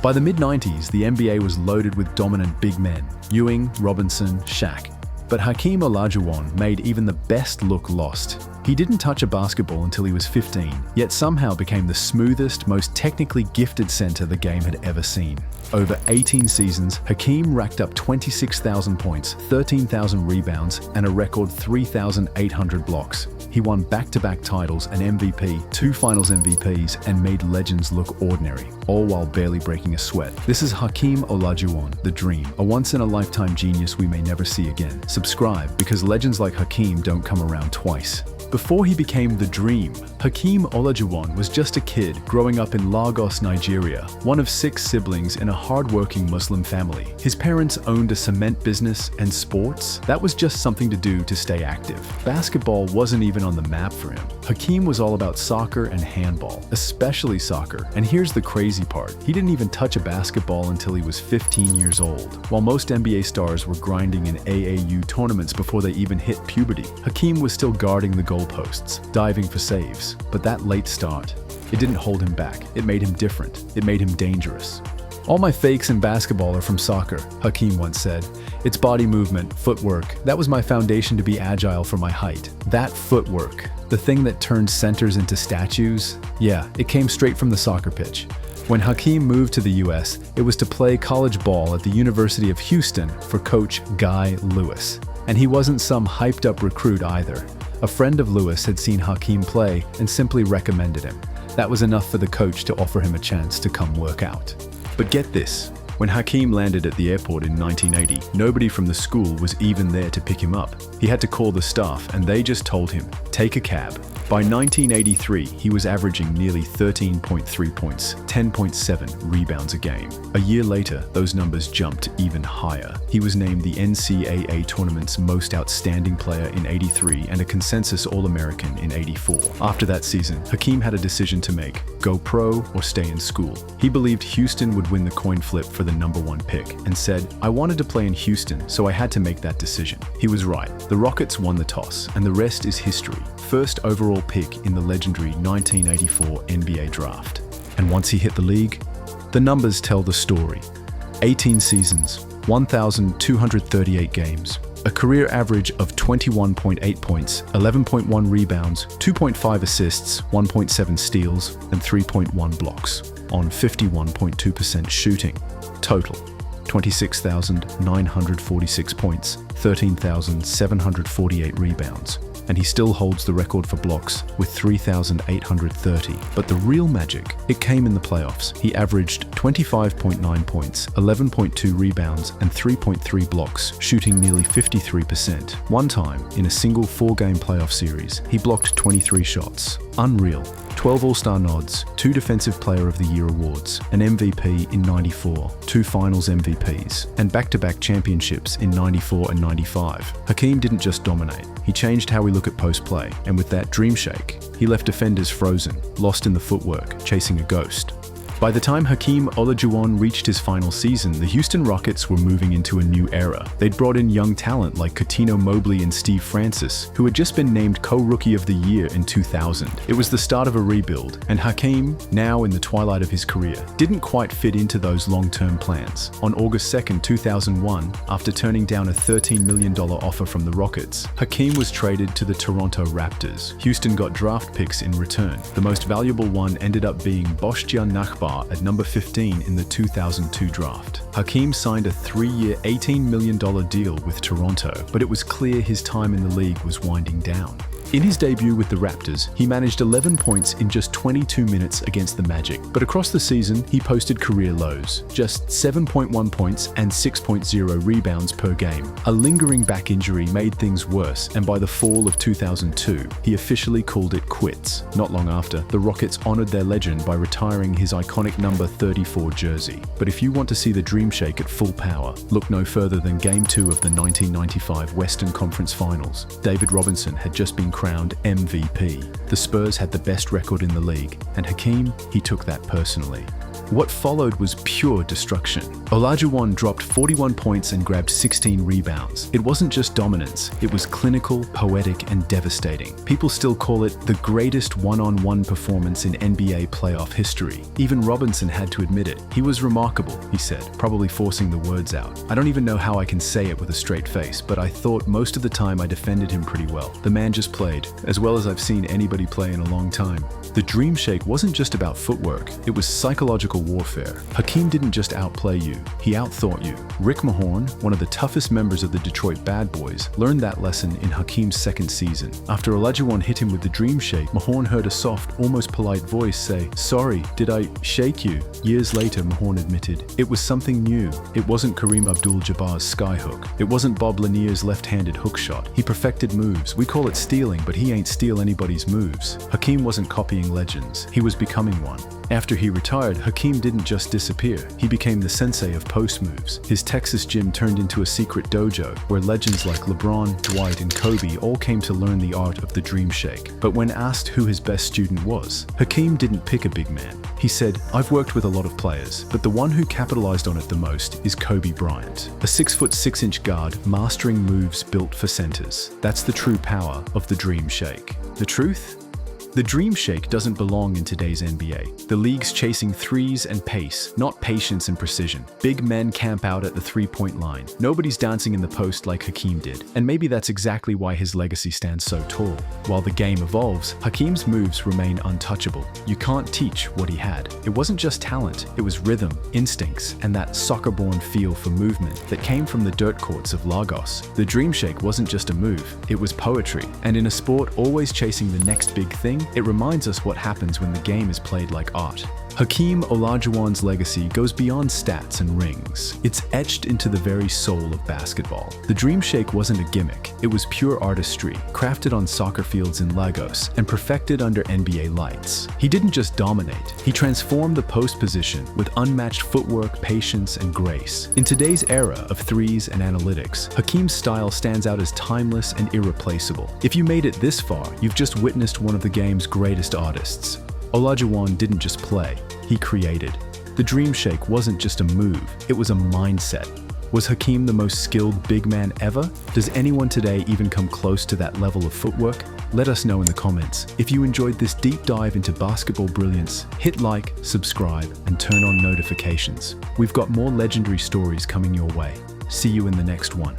By the mid-90s, the NBA was loaded with dominant big men: Ewing, Robinson, Shaq. But Hakeem Olajuwon made even the best look lost. He didn't touch a basketball until he was 15, yet somehow became the smoothest, most technically gifted center the game had ever seen. Over 18 seasons, Hakeem racked up 26,000 points, 13,000 rebounds, and a record 3,800 blocks. He won back-to-back titles, an MVP, 2 Finals MVPs, and made legends look ordinary, all while barely breaking a sweat. This is Hakeem Olajuwon, the Dream, a once-in-a-lifetime genius we may never see again. Subscribe, because legends like Hakeem don't come around twice. Before he became the Dream, Hakeem Olajuwon was just a kid growing up in Lagos, Nigeria, one of 6 siblings in a hard-working Muslim family. His parents owned a cement business, and sports, that was just something to do to stay active. Basketball wasn't even on the map for him. Hakeem was all about soccer and handball, especially soccer. And here's the crazy part: he didn't even touch a basketball until he was 15 years old. While most NBA stars were grinding in AAU tournaments before they even hit puberty, Hakeem was still guarding the goalposts, diving for saves. But that late start, it didn't hold him back. It made him different. It made him dangerous. "All my fakes in basketball are from soccer," Hakeem once said. "It's body movement, footwork. That was my foundation to be agile for my height." That footwork, the thing that turned centers into statues, yeah, it came straight from the soccer pitch. When Hakeem moved to the US, it was to play college ball at the University of Houston for coach Guy Lewis. And he wasn't some hyped-up recruit either. A friend of Lewis had seen Hakeem play and simply recommended him. That was enough for the coach to offer him a chance to come work out. But get this, when Hakeem landed at the airport in 1980, nobody from the school was even there to pick him up. He had to call the staff, and they just told him, "Take a cab." By 1983, he was averaging nearly 13.3 points, 10.7 rebounds a game. A year later, those numbers jumped even higher. He was named the NCAA tournament's most outstanding player in '83 and a consensus All-American in '84. After that season, Hakeem had a decision to make: go pro or stay in school. He believed Houston would win the coin flip for the #1 pick and said, "I wanted to play in Houston, so I had to make that decision." He was right. The Rockets won the toss, and the rest is history. First overall pick in the legendary 1984 NBA draft. And once he hit the league, the numbers tell the story. 18 seasons, 1,238 games, a career average of 21.8 points, 11.1 rebounds, 2.5 assists, 1.7 steals, and 3.1 blocks on 51.2% shooting. Total: 26,946 points, 13,748 rebounds. And he still holds the record for blocks with 3,830. But the real magic, it came in the playoffs. He averaged 25.9 points, 11.2 rebounds, and 3.3 blocks, shooting nearly 53%. One time, in a single 4-game playoff series, he blocked 23 shots. Unreal. 12 All-Star nods, 2 Defensive Player of the Year awards, an MVP in '94, 2 Finals MVPs, and back-to-back championships in '94 and '95. Hakeem didn't just dominate, he changed how we look at post-play, and with that Dream Shake, he left defenders frozen, lost in the footwork, chasing a ghost. By the time Hakeem Olajuwon reached his final season, the Houston Rockets were moving into a new era. They'd brought in young talent like Cuttino Mobley and Steve Francis, who had just been named co-Rookie of the Year in 2000. It was the start of a rebuild, and Hakeem, now in the twilight of his career, didn't quite fit into those long-term plans. On August 2nd, 2001, after turning down a $13 million offer from the Rockets, Hakeem was traded to the Toronto Raptors. Houston got draft picks in return. The most valuable one ended up being Boshjian Nachbar at number 15 in the 2002 draft. Hakeem signed a 3-year, $18 million deal with Toronto, but it was clear his time in the league was winding down. In his debut with the Raptors, he managed 11 points in just 22 minutes against the Magic. But across the season, he posted career lows, just 7.1 points and 6.0 rebounds per game. A lingering back injury made things worse, and by the fall of 2002, he officially called it quits. Not long after, the Rockets honored their legend by retiring his iconic number 34 jersey. But if you want to see the Dream Shake at full power, look no further than Game 2 of the 1995 Western Conference Finals. David Robinson had just been crowned MVP. The Spurs had the best record in the league, and Hakeem, he took that personally. What followed was pure destruction. Olajuwon dropped 41 points and grabbed 16 rebounds. It wasn't just dominance, it was clinical, poetic, and devastating. People still call it the greatest one-on-one performance in NBA playoff history. Even Robinson had to admit it. He was remarkable, he said, probably forcing the words out. I don't even know how I can say it with a straight face, but I thought most of the time I defended him pretty well. The man just played, as well as I've seen anybody play in a long time. The Dream Shake wasn't just about footwork, it was psychological warfare. Hakeem didn't just outplay you, he outthought you. Rick Mahorn, one of the toughest members of the Detroit Bad Boys, learned that lesson in Hakeem's second season. After Olajuwon hit him with the Dream Shake, Mahorn heard a soft, almost polite voice say, "Sorry, did I shake you?" Years later, Mahorn admitted, it was something new. It wasn't Kareem Abdul-Jabbar's skyhook. It wasn't Bob Lanier's left-handed hook shot. He perfected moves. We call it stealing, but he ain't steal anybody's moves. Hakeem wasn't copying legends. He was becoming one. After he retired, Hakeem didn't just disappear. He became the sensei of post moves. His Texas gym turned into a secret dojo where legends like LeBron, Dwight, and Kobe all came to learn the art of the Dream Shake. But when asked who his best student was, Hakeem didn't pick a big man. He said, "I've worked with a lot of players, but the one who capitalized on it the most is Kobe Bryant, a 6'6" guard mastering moves built for centers. That's the true power of the Dream Shake." The truth? The Dream Shake doesn't belong in today's NBA. The league's chasing threes and pace, not patience and precision. Big men camp out at the three-point line. Nobody's dancing in the post like Hakeem did, and maybe that's exactly why his legacy stands so tall. While the game evolves, Hakeem's moves remain untouchable. You can't teach what he had. It wasn't just talent, it was rhythm, instincts, and that soccer-born feel for movement that came from the dirt courts of Lagos. The Dream Shake wasn't just a move, it was poetry. And in a sport always chasing the next big thing, it reminds us what happens when the game is played like art. Hakeem Olajuwon's legacy goes beyond stats and rings. It's etched into the very soul of basketball. The Dream Shake wasn't a gimmick. It was pure artistry, crafted on soccer fields in Lagos and perfected under NBA lights. He didn't just dominate. He transformed the post position with unmatched footwork, patience, and grace. In today's era of threes and analytics, Hakeem's style stands out as timeless and irreplaceable. If you made it this far, you've just witnessed one of the game's greatest artists. Olajuwon didn't just play, he created. The Dream Shake wasn't just a move, it was a mindset. Was Hakeem the most skilled big man ever? Does anyone today even come close to that level of footwork? Let us know in the comments. If you enjoyed this deep dive into basketball brilliance, hit like, subscribe, and turn on notifications. We've got more legendary stories coming your way. See you in the next one.